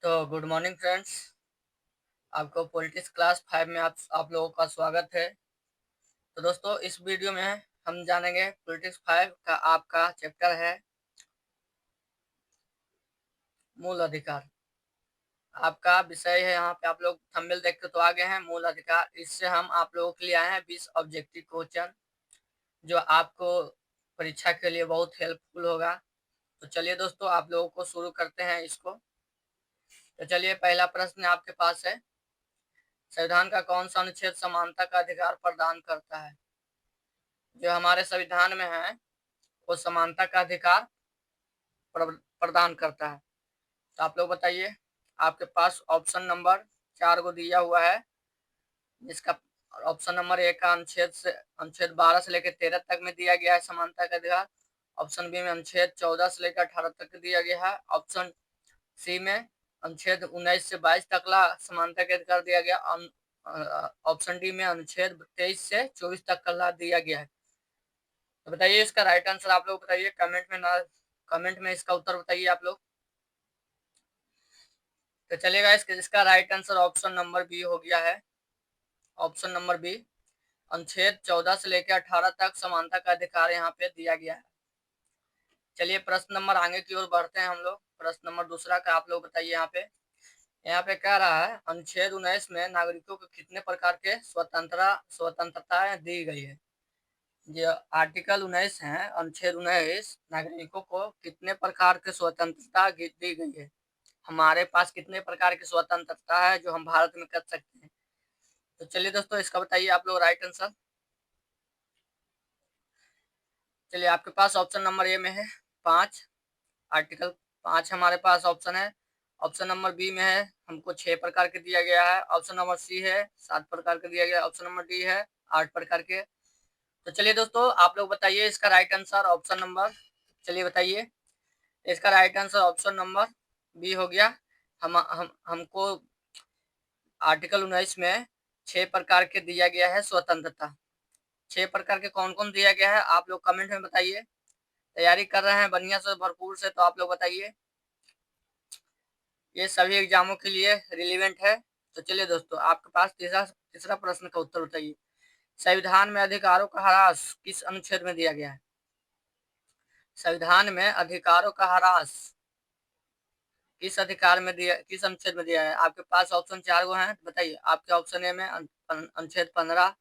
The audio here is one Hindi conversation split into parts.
तो गुड मॉर्निंग फ्रेंड्स। आपको पॉलिटिक्स क्लास 5 में आप लोगों का स्वागत है। तो दोस्तों, इस वीडियो में हम जानेंगे पॉलिटिक्स 5 का आपका चैप्टर है मूल अधिकार। आपका विषय है, यहाँ पे आप लोग थंबनेल देख के तो आगे हैं, मूल अधिकार। इससे हम आप लोगों के लिए आए हैं 20 ऑब्जेक्टिव क्वेश्चन, जो आपको परीक्षा के लिए बहुत हेल्पफुल होगा। तो चलिए दोस्तों, आप लोगों को शुरू करते हैं इसको। तो चलिए, पहला प्रश्न आपके पास है, संविधान का कौन सा अनुच्छेद समानता का अधिकार प्रदान करता है? जो हमारे संविधान में है वो समानता का अधिकार प्रदान करता है। तो आप लोग बताइए। आपके पास ऑप्शन नंबर 4 को दिया हुआ है, जिसका ऑप्शन नंबर ए का अनुच्छेद 12 से लेकर 13 तक में दिया गया है समानता का अधिकार। ऑप्शन बी में अनुच्छेद 14 से लेकर 18 तक दिया गया है। ऑप्शन सी में अनुच्छेद 19 से 22 तक समानता का अधिकार दिया गया। ऑप्शन डी में अनुच्छेद 23 से 24 तक का दिया गया है। तो बताइए इसका राइट आंसर आप लोग बताइए कमेंट में इसका उत्तर बताइए आप लोग। तो चलेगा, इसका right answer option number B हो गया है। ऑप्शन नंबर बी, अनुच्छेद 14 से लेकर 18 तक समानता का अधिकार यहाँ पे दिया गया है। चलिए प्रश्न नंबर आगे की ओर बढ़ते हैं हम लोग। प्रश्न नंबर दूसरा का आप लोग बताइए। यहाँ पे कह रहा है, अनुच्छेद 19 में नागरिकों को कितने प्रकार के स्वतंत्रताएं दी गई है? जो आर्टिकल 19 है, अनुच्छेद 19, नागरिकों को कितने प्रकार के स्वतंत्रता दी गई है? हमारे पास कितने प्रकार की स्वतंत्रता है जो हम भारत में कर सकते हैं? तो चलिए दोस्तों, इसका बताइए आप लोग राइट आंसर। चलिए, आपके पास ऑप्शन नंबर ए में है 5, आर्टिकल 5 हमारे पास ऑप्शन है। ऑप्शन नंबर बी में है, हमको 6 प्रकार के दिया गया है। ऑप्शन नंबर सी है 7 प्रकार के दिया गया है। ऑप्शन नंबर डी है 8 प्रकार के। तो चलिए दोस्तों, आप लोग बताइए इसका राइट आंसर ऑप्शन नंबर। चलिए बताइए, इसका right answer option number B हो गया। हमको आर्टिकल 19 में 6 प्रकार के दिया गया है स्वतंत्रता। 6 प्रकार के कौन कौन दिया गया है आप लोग कमेंट में बताइए। तैयारी कर रहे हैं बढ़िया से, भरपूर से, तो आप लोग बताइए। ये सभी एग्जामों के लिए रिलेवेंट है। तो चलिए दोस्तों, आपके पास तीसरा प्रश्न का उत्तर बताइए। संविधान में अधिकारों का ह्रास किस अनुच्छेद में दिया गया है? संविधान में अधिकारों का ह्रास किस अनुच्छेद में दिया है? आपके पास ऑप्शन 4 गो हैं, बताइए। आपके ऑप्शन ए में अनुच्छेद 15,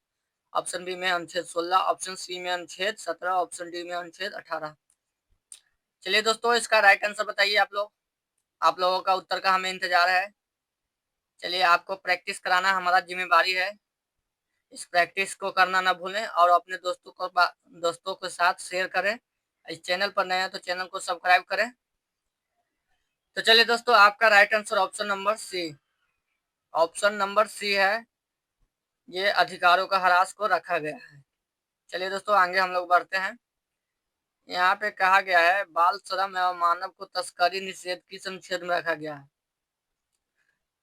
ऑप्शन बी में अनुच्छेद 16, ऑप्शन सी में अनुच्छेद 17, ऑप्शन डी में अनुच्छेद 18। चलिए दोस्तों, इसका राइट आंसर बताइए आप लोग। आप लोगों का उत्तर का हमें इंतजार है। चलिए, आपको प्रैक्टिस कराना हमारा जिम्मेवारी है। इस प्रैक्टिस को करना ना भूलें और अपने दोस्तों के साथ शेयर करें। इस चैनल पर नए हैं तो चैनल को सब्सक्राइब करें। तो चलिए दोस्तों, आपका right answer option number C, option number C है। ये अधिकारों का ह्रास को रखा गया है। चलिए दोस्तों, आगे हम लोग बढ़ते हैं। यहाँ पे कहा गया है, बाल श्रम एवं मानव को तस्करी निषेध किस अनुच्छेद में रखा गया है?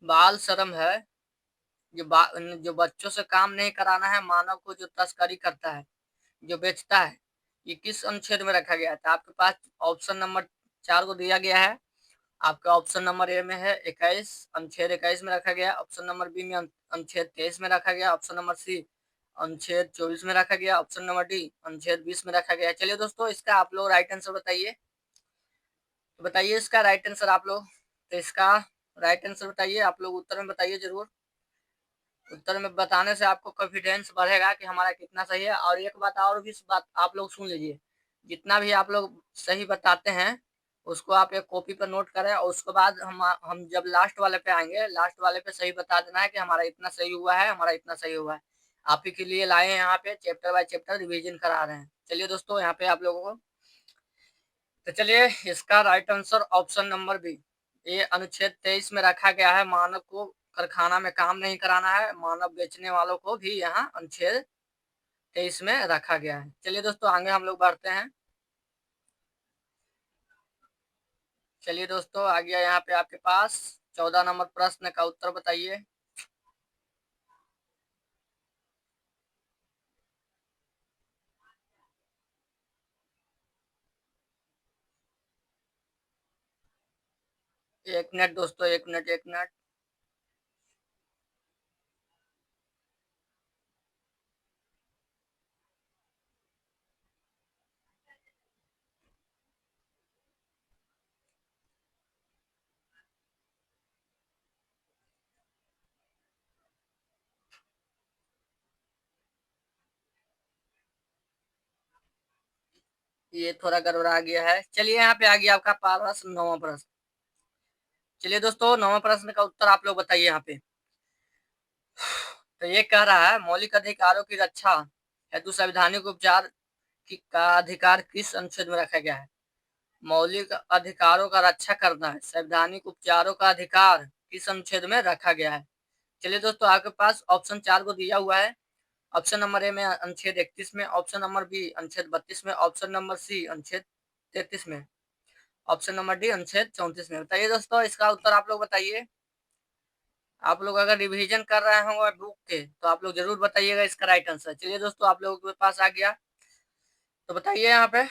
बाल श्रम है, जो बच्चों से काम नहीं कराना है, मानव को जो तस्करी करता है, जो बेचता है, ये किस अनुच्छेद में रखा गया था? आपके पास ऑप्शन नंबर 4 को दिया गया है। आपका ऑप्शन नंबर ए में है 21, अनुच्छेद 21 में रखा गया। ऑप्शन नंबर बी में अनुच्छेद 23 में रखा गया। ऑप्शन नंबर सी अनुच्छेद 24 में रखा गया। ऑप्शन नंबर डी अनुच्छेद 20 में रखा गया। चलिए दोस्तों, इसका आप लोग राइट आंसर बताइए। तो बताइए इसका राइट आंसर आप लोग। तो इसका राइट आंसर बताइए आप लोग, उत्तर में बताइए जरूर। उत्तर में बताने से आपको कॉन्फिडेंस बढ़ेगा कि हमारा कितना सही है। और एक बात और भी, बात आप लोग सुन लीजिए। जितना भी आप लोग सही बताते हैं उसको आप एक कॉपी पर नोट करें, और उसके बाद हम जब लास्ट वाले पे आएंगे, लास्ट वाले पे सही बता देना है कि हमारा इतना सही हुआ है, हमारा इतना सही हुआ है। आप ही के लिए लाए हैं, यहाँ पे चैप्टर बाय चैप्टर रिवीजन करा रहे हैं। चलिए दोस्तों, यहाँ पे आप लोगों को, तो चलिए इसका right answer option number B, ये अनुच्छेद 23 में रखा गया है। मानव को कारखाना में काम नहीं कराना है, मानव बेचने वालों को भी यहाँ अनुच्छेद 23 में रखा गया है। चलिए दोस्तों, आगे हम लोग बढ़ते हैं। चलिए दोस्तों, आ गया यहाँ पे आपके पास 14 नंबर प्रश्न का उत्तर बताइए। एक मिनट दोस्तों, एक मिनट, एक मिनट। ये थोड़ा गड़बड़ा गया है। चलिए यहाँ पे आ गया आपका प्रश्न, 9वां प्रश्न। चलिए दोस्तों, 9वां प्रश्न का उत्तर आप लोग बताइए यहाँ पे। तो ये कह रहा है, मौलिक अधिकारों की रक्षा हेतु संवैधानिक उपचार का अधिकार किस अनुच्छेद में रखा गया है? मौलिक अधिकारों का रक्षा करना है, संवैधानिक उपचारों का अधिकार किस अनुच्छेद में रखा गया है? चलिए दोस्तों, आपके पास ऑप्शन 4 को दिया हुआ है। ऑप्शन नंबर ए में अनुच्छेद 31 में, ऑप्शन नंबर बी अनुच्छेद 32 में, ऑप्शन नंबर सी अनुच्छेद 33 में, ऑप्शन नंबर डी अनुच्छेद 34 में। बताइए दोस्तों, इसका उत्तर आप लोग बताइए। आप लोग अगर रिवीजन कर रहे होंगे बुक के, तो आप लोग जरूर बताइएगा इसका राइट आंसर। चलिए दोस्तों, आप लोगों के पास आ गया, तो बताइए यहाँ पे।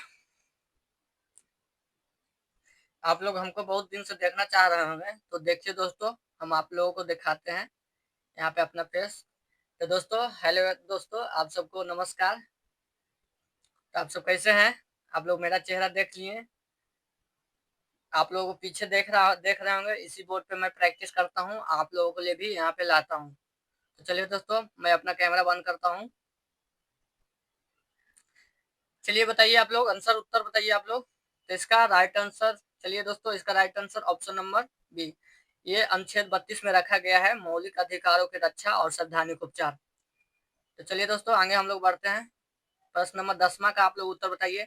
आप लोग हमको बहुत दिन से देखना चाह रहे होंगे, तो देखिए दोस्तों, हम आप लोगों को दिखाते हैं यहाँ पे अपना फेस। तो दोस्तों, हेलो दोस्तों, आप सबको नमस्कार। तो आप सब कैसे हैं? आप लोग मेरा चेहरा देख लिए? आप लोगों को पीछे देख रहे होंगे, इसी बोर्ड पे मैं प्रैक्टिस करता हूँ, आप लोगों के लिए भी यहाँ पे लाता हूँ। तो चलिए दोस्तों, मैं अपना कैमरा बंद करता हूँ। चलिए बताइए आप लोग, आंसर उत्तर बताइए आप लोग। तो इसका राइट आंसर, चलिए दोस्तों, इसका right answer option number B, ये अनुच्छेद 32 में रखा गया है, मौलिक अधिकारों की रक्षा और संवैधानिक उपचार। तो चलिए दोस्तों, आगे हम लोग बढ़ते हैं। प्रश्न नंबर 10वां का आप लोग उत्तर बताइए।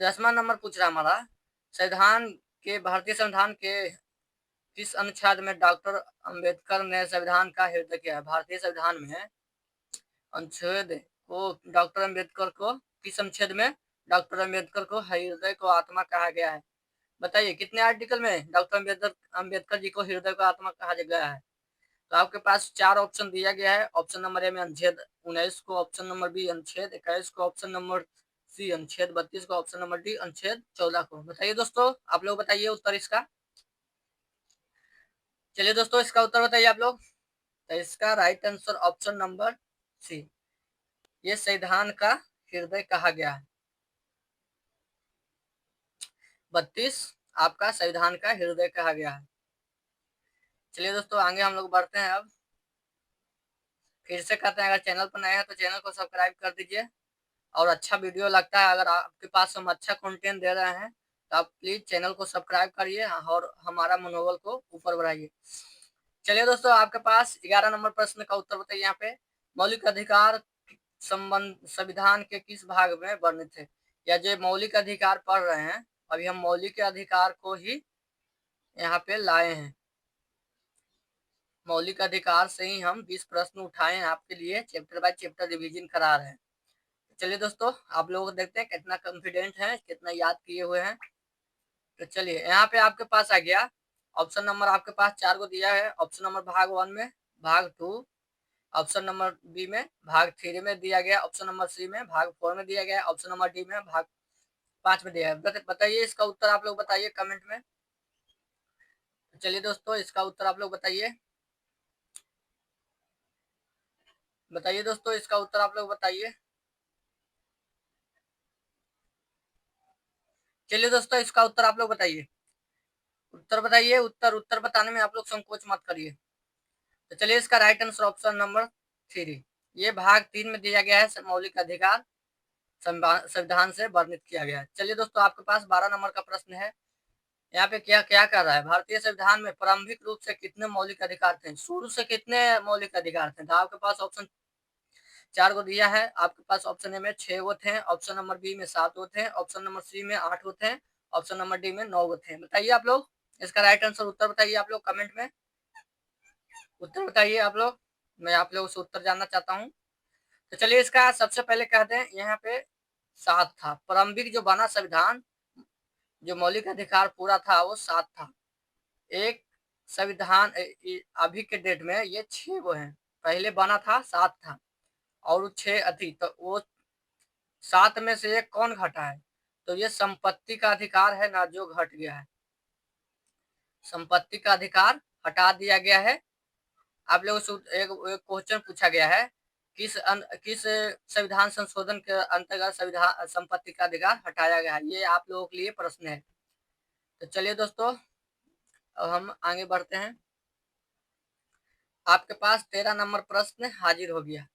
10वां नंबर पूछ रहा हमारा, संविधान के, भारतीय संविधान के किस अनुच्छेद में डॉक्टर अंबेडकर ने संविधान का हृदय किया है? भारतीय संविधान में अनुच्छेद को, डॉक्टर अंबेडकर को किस अनुच्छेद में डॉक्टर अंबेडकर को हृदय को आत्मा कहा गया है? बताइए कितने आर्टिकल में डॉक्टर अंबेडकर जी को हृदय को आत्मा कहा गया है? तो आपके पास 4 ऑप्शन दिया गया है। ऑप्शन नंबर ए में अनुच्छेद 19 को, ऑप्शन नंबर बी अनुच्छेद 21 को, ऑप्शन नंबर सी अनुच्छेद 32 को, ऑप्शन नंबर डी अनुच्छेद 14 को। बताइए दोस्तों, आप लोग बताइए उत्तर इसका। चलिए दोस्तों, इसका उत्तर बताइए आप लोग। तो इसका right answer option number C, ये संविधान का हृदय कहा गया है। 32 आपका संविधान का हृदय कहा गया है। चलिए दोस्तों, आगे हम लोग बढ़ते हैं। अब फिर से कहते हैं, अगर चैनल पर नए हैं तो चैनल को सब्सक्राइब कर दीजिए, और अच्छा वीडियो लगता है, अगर आपके पास हम अच्छा कंटेंट दे रहे हैं, तो आप प्लीज चैनल को सब्सक्राइब करिए और हमारा मनोबल को ऊपर बढ़ाइए। चलिए दोस्तों, आपके पास 11 नंबर प्रश्न का उत्तर बताइए यहाँ पे। मौलिक अधिकार संबंध संविधान के किस भाग में वर्णित है? या जो मौलिक अधिकार पढ़ रहे हैं, अभी हम मौलिक अधिकार को ही यहाँ पे लाए हैं। मौलिक अधिकार से ही हम 20 प्रश्न उठाए हैं आपके लिए, चैप्टर बाय चैप्टर रिवीजन करा रहे हैं। चलिए दोस्तों, आप लोग देखते हैं कितना कॉन्फिडेंट है, कितना याद किए हुए हैं। तो चलिए, यहाँ पे आपके पास आ गया ऑप्शन नंबर, आपके पास 4 को दिया है। ऑप्शन नंबर भाग 1 में, भाग 2, ऑप्शन नंबर बी में, भाग 3 में दिया गया, ऑप्शन नंबर सी में, भाग 4 में दिया गया, ऑप्शन नंबर डी में, भाग 5 में दिया है। बताइए इसका उत्तर आप लोग बताइए कमेंट में। चलिए दोस्तों, इसका उत्तर आप लोग बताइए। बताइए दोस्तों, इसका उत्तर आप लोग बताइए। चलिए दोस्तों, इसका उत्तर आप लोग बताइए। उत्तर बताइए, उत्तर बताने में आप लोग संकोच मत करिए। तो चलिए, इसका राइट आंसर ऑप्शन नंबर 3, ये भाग 3 में दिया गया है, मौलिक अधिकार संविधान से वर्णित किया गया है। चलिए दोस्तों, आपके पास 12 नंबर का प्रश्न है। यहाँ पे क्या क्या कर रहा है, भारतीय संविधान में प्रारंभिक रूप से कितने मौलिक अधिकार थे? शुरू से कितने मौलिक अधिकार थे? तो आपके पास ऑप्शन 4 को दिया है। आपके पास ऑप्शन ए में 6 वो थे, ऑप्शन नंबर बी में 7 वो थे, ऑप्शन नंबर सी में 8 वो थे, ऑप्शन नंबर डी में 9 वो थे। बताइए आप लोग इसका राइट आंसर, उत्तर बताइए आप लोग कमेंट में। उत्तर बताइए आप लोग, मैं आप लोगों से उत्तर जानना चाहता हूँ। तो चलिए, इसका सबसे पहले कहते हैं यहाँ पे 7 था। प्रारंभिक जो बना संविधान, जो मौलिक अधिकार पूरा था, वो 7 था। एक संविधान अभी के डेट में ये 6 वो है, पहले बना था 7 था, और 6 अधिक, तो वो 7 में से एक कौन घटा है? तो ये संपत्ति का अधिकार है ना, जो घट गया है। संपत्ति का अधिकार हटा दिया गया है। आप लोगों से एक क्वेश्चन पूछा गया है, किस संविधान संशोधन के अंतर्गत संविधान संपत्ति का अधिकार हटाया गया है, ये आप लोगों के लिए प्रश्न है। तो चलिए दोस्तों, अब हम आगे बढ़ते हैं। आपके पास 13 नंबर प्रश्न हाजिर हो गया।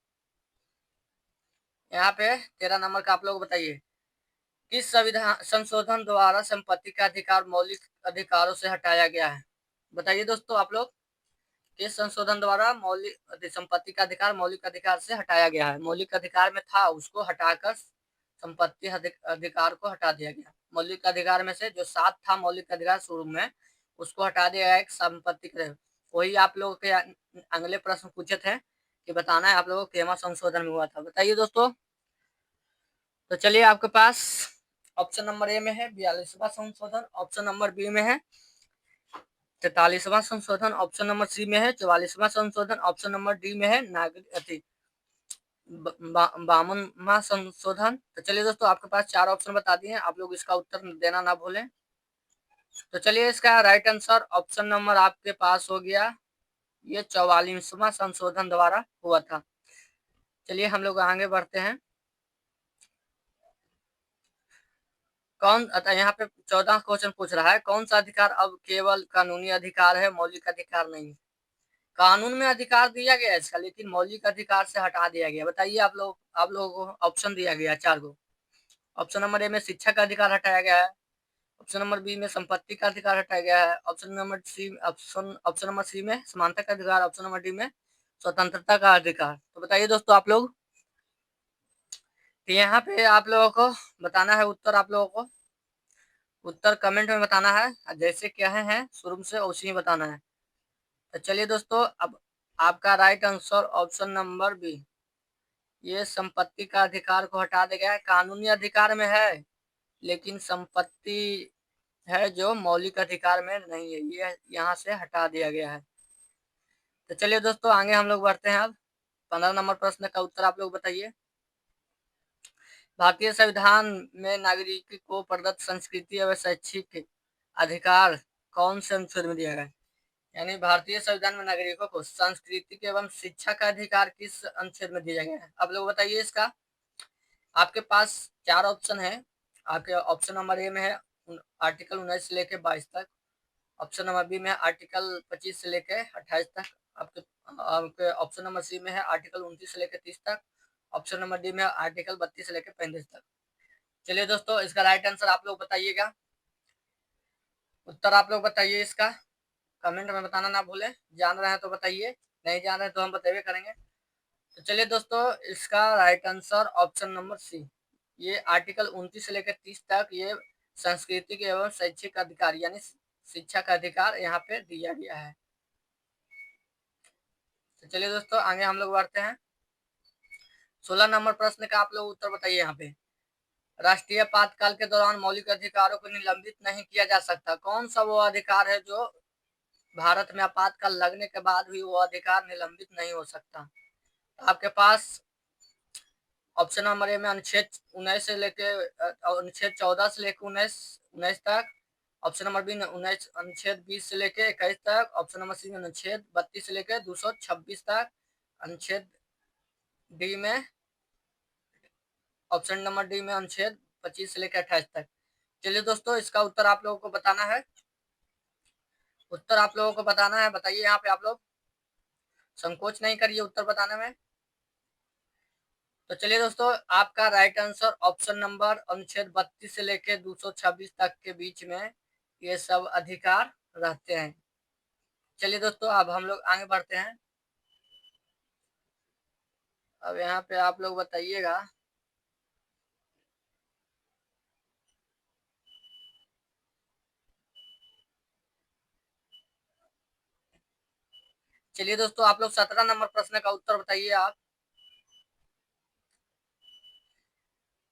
यहाँ पे 13 नंबर का आप लोग बताइए, किस संविधान संशोधन द्वारा संपत्ति का अधिकार मौलिक अधिकारों से हटाया गया है? बताइए दोस्तों आप लोग, किस संशोधन द्वारा मौलिक संपत्ति का अधिकार मौलिक अधिकार से हटाया गया है? मौलिक अधिकार में था, उसको हटाकर संपत्ति अधिकार को हटा दिया गया। मौलिक अधिकार में से जो 7 था मौलिक अधिकार शुरू में, उसको हटा दिया गया एक संपत्ति का। वही आप लोगों के अगले प्रश्न पूछे थे कि बताना है आप लोगों को केमा संशोधन में हुआ था। बताइए दोस्तों। तो चलिए, आपके पास ऑप्शन नंबर ए में है 42वां संशोधन, ऑप्शन नंबर बी में है 43वां संशोधन, ऑप्शन नंबर सी में है 44वां संशोधन, ऑप्शन नंबर डी में है नागरिक 52वां संशोधन। तो चलिए दोस्तों, आपके पास 4 ऑप्शन बता दिए हैं, आप लोग इसका उत्तर देना ना भूलें। तो चलिए, इसका राइट आंसर ऑप्शन नंबर आपके पास हो गया, ये 44वां संशोधन द्वारा हुआ था। चलिए हम लोग आगे बढ़ते हैं। यहाँ पे 14 क्वेश्चन पूछ रहा है, कौन सा अधिकार अब केवल कानूनी अधिकार है, मौलिक अधिकार नहीं? कानून में अधिकार दिया गया है इसका, लेकिन मौलिक अधिकार से हटा दिया गया। बताइए आप लोगों को ऑप्शन दिया गया 4 गो। ऑप्शन नंबर ए में शिक्षा का अधिकार हटाया गया है, ऑप्शन नंबर बी में संपत्ति का अधिकार हटाया गया है, ऑप्शन नंबर सी में समानता का अधिकार, ऑप्शन नंबर डी में स्वतंत्रता का अधिकार। तो बताइए दोस्तों आप लोग, तो यहाँ पे आप लोगों को बताना है उत्तर। आप लोगों को उत्तर कमेंट में बताना है, जैसे कहे हैं शुरू से उसी में बताना है। तो चलिए दोस्तों, अब आपका right answer option number B, ये संपत्ति का अधिकार को हटा दिया गया है। कानूनी अधिकार में है, लेकिन संपत्ति है जो मौलिक अधिकार में नहीं है, ये यहाँ से हटा दिया गया है। तो चलिए दोस्तों, आगे हम लोग बढ़ते हैं। अब 15 नंबर प्रश्न का उत्तर आप लोग बताइए। भारतीय संविधान में नागरिक को प्रदत्त संस्कृति एवं शैक्षिक अधिकार कौन से अनुच्छेद में दिया गया है? यानी भारतीय संविधान में नागरिकों को सांस्कृतिक एवं शिक्षा का अधिकार किस अनुच्छेद में दिया गया है? आप लोग बताइए इसका। आपके पास 4 ऑप्शन है। आपके ऑप्शन नंबर ए में है आर्टिकल 19 से लेकर 22 तक, ऑप्शन नंबर बी में आर्टिकल 25 से लेकर 28 तक, आपके ऑप्शन नंबर सी में है आर्टिकल 29 से लेकर 30 तक, ऑप्शन नंबर डी में आर्टिकल 32 से लेकर 35 तक। चलिए दोस्तों, इसका राइट आंसर आप लोग बताइएगा। उत्तर आप लोग बताइए इसका, कमेंट में बताना ना भूलें। जान रहे हैं तो बताइए, नहीं जान रहे तो हम बताइए करेंगे। तो चलिए दोस्तों, इसका right answer option number C, ये आर्टिकल 29 से लेकर 30 तक ये सांस्कृतिक एवं शैक्षिक अधिकार यानी शिक्षा का अधिकार यहाँ पे दिया गया है। तो चलिए दोस्तों, आगे हम लोग बढ़ते हैं। 16 नंबर प्रश्न का आप लोग उत्तर बताइए। यहाँ पे राष्ट्रीय आपातकाल के दौरान मौलिक अधिकारों को निलंबित नहीं किया जा सकता। कौन सा वो अधिकार है जो भारत में आपातकाल लगने के बाद भी वो अधिकार निलंबित नहीं हो सकता? आपके पास ऑप्शन नंबर ए में अनुच्छेद 19 से लेके अनुच्छेद 14 से लेकर 19 तक, ऑप्शन नंबर बी अनुच्छेद 20 से लेकर 21 तक, ऑप्शन नंबर सी में अनुच्छेद 32 से लेकर 226 तक, अनुच्छेद डी में ऑप्शन नंबर डी में अनुच्छेद 25 से लेकर 28 तक। चलिए दोस्तों, इसका उत्तर आप लोगों को बताना है। उत्तर आप लोगों को बताना है, बताइए। यहाँ पे आप लोग संकोच नहीं करिए उत्तर बताने में। तो चलिए दोस्तों, आपका राइट आंसर ऑप्शन नंबर अनुच्छेद 32 से लेकर 226 तक के बीच में ये सब अधिकार रहते हैं। चलिए दोस्तों, अब हम लोग आगे बढ़ते हैं। अब यहाँ पे आप लोग बताइएगा, चलिए दोस्तों, आप लोग 17 नंबर प्रश्न का उत्तर बताइए आप।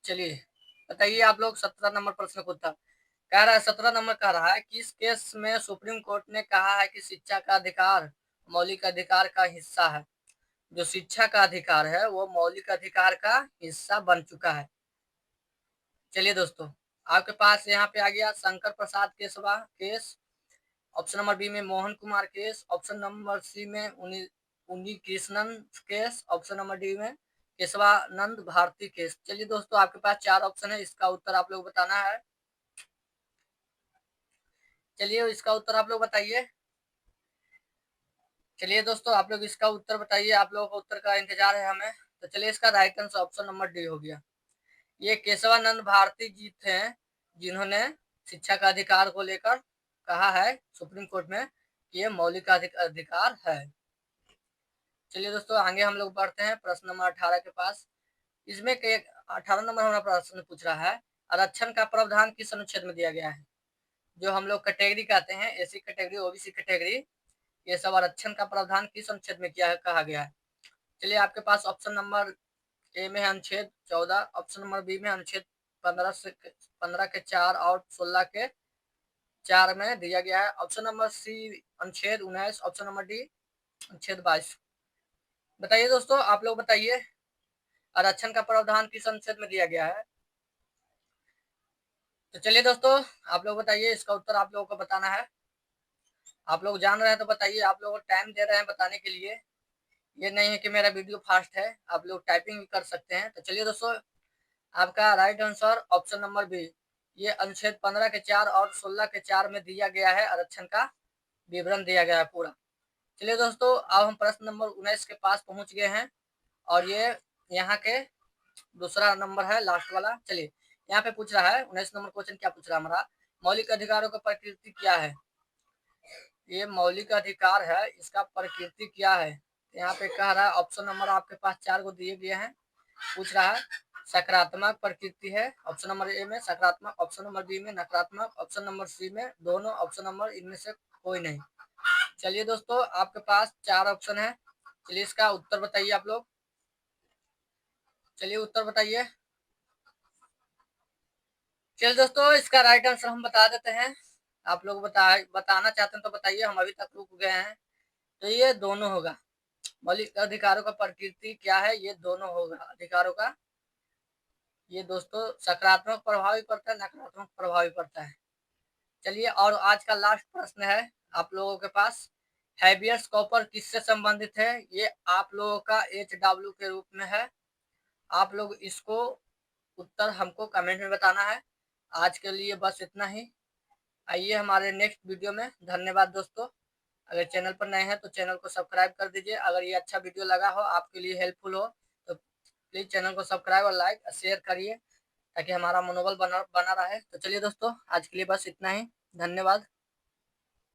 चलिए बताइए आप लोग 17 नंबर प्रश्न का उत्तर। कह रहा है 17 नंबर कह रहा है, किस केस में सुप्रीम कोर्ट ने कहा है कि शिक्षा का अधिकार मौलिक अधिकार का हिस्सा है? जो शिक्षा का अधिकार है वो मौलिक अधिकार का हिस्सा बन चुका है। चलिए दोस्तों, आपके पास यहाँ पे आ गया शंकर प्रसाद केसवा केस, ऑप्शन नंबर बी में Mohan Kumar case, option number C में Unni Krishnan case, option number D में केशवानंद भारती केस। चलिए दोस्तों, आपके पास 4 ऑप्शन है, इसका उत्तर आप लोग बताना है। चलिए इसका उत्तर आप लोग बताइए। चलिए दोस्तों, आप लोग इसका उत्तर बताइए, आप लोगों का उत्तर का इंतजार है हमें। तो चलिए, इसका right answer option number D हो गया। ये केशवानंद भारती जी थे, जिन्होंने शिक्षा का अधिकार को लेकर कहा है सुप्रीम कोर्ट में कि ये मौलिक अधिकार है। चलिए दोस्तों, आगे हम लोग बढ़ते हैं प्रश्न नंबर 18 के पास। इसमें 18 नंबर हमारा प्रश्न पूछ रहा है, आरक्षण का प्रावधान किस अनुच्छेद में दिया गया है। जो हम लोग कैटेगरी कहते हैं, एसी कैटेगरी, ओबीसी कैटेगरी, ये सब आरक्षण का प्रावधान किस अनुच्छेद में किया है, कहा गया है। चलिए, आपके पास ऑप्शन नंबर ए में है अनुच्छेद 14, ऑप्शन नंबर बी में अनुच्छेद 15 के 4 और 16 के 4 में दिया गया है। ऑप्शन नंबर सी अनुच्छेद 19, ऑप्शन नंबर डी अनुच्छेद 22। बताइए दोस्तों, आप लोग बताइए, आरक्षण का प्रावधान किस अनुच्छेद में दिया गया है। तो चलिए दोस्तों, आप लोग बताइए, इसका उत्तर आप लोगों को बताना है। आप लोग जान रहे हैं तो बताइए, आप लोग टाइम दे रहे हैं बताने के लिए, ये नहीं है कि मेरा वीडियो फास्ट है, आप लोग टाइपिंग भी कर सकते हैं। तो चलिए दोस्तों, आपका right answer option number B, ये अनुच्छेद 15 के 4 और 16 के 4 में दिया गया है, आरक्षण का विवरण दिया गया है पूरा। चलिए दोस्तों, अब हम प्रश्न नंबर 19 के पास पहुंच गए हैं, और ये यहाँ के दूसरा नंबर है, लास्ट वाला। चलिए, यहाँ पे पूछ रहा है 19 नंबर क्वेश्चन, क्या पूछ रहा है हमारा, मौलिक अधिकारों का प्रकृति क्या है। ये मौलिक अधिकार है, इसका प्रकृति क्या है। यहाँ पे कह रहा है, ऑप्शन नंबर आपके पास 4 को दिए गए हैं। पूछ रहा है सकारात्मक प्रकृति है, ऑप्शन नंबर ए में सकारात्मक, ऑप्शन नंबर बी में नकारात्मक, ऑप्शन नंबर सी में दोनों, ऑप्शन नंबर इनमें से कोई नहीं। चलिए दोस्तों, आपके पास 4 ऑप्शन है। चलिए, इसका उत्तर बताइए आप लोग। चलिए, उत्तर बताइए। चलिए दोस्तों, इसका राइट आंसर हम बता देते हैं। आप लोग बताना चाहते हैं तो बताइए, हम अभी तक रुक गए हैं। तो ये दोनों होगा, मौलिक अधिकारों का प्रकृति क्या है, ये दोनों होगा अधिकारों का। ये दोस्तों सकारात्मक प्रभाव भी पड़ता है, नकारात्मक प्रभाव भी पड़ता है। चलिए, और आज का लास्ट प्रश्न है आप लोगों के पास, हैबियस कॉर्पस किससे संबंधित है। ये आप लोगों का HW के रूप में है। आप लोग इसको उत्तर हमको कमेंट में बताना है। आज के लिए बस इतना ही। आइए हमारे नेक्स्ट वीडियो में। धन्यवाद दोस्तों। अगर चैनल पर नए हैं तो चैनल को सब्सक्राइब कर दीजिए। अगर ये अच्छा वीडियो लगा हो, आपके लिए हेल्पफुल हो, तो प्लीज़ चैनल को सब्सक्राइब और लाइक और शेयर करिए, ताकि हमारा मनोबल बना रहे। तो चलिए दोस्तों, आज के लिए बस इतना ही। धन्यवाद।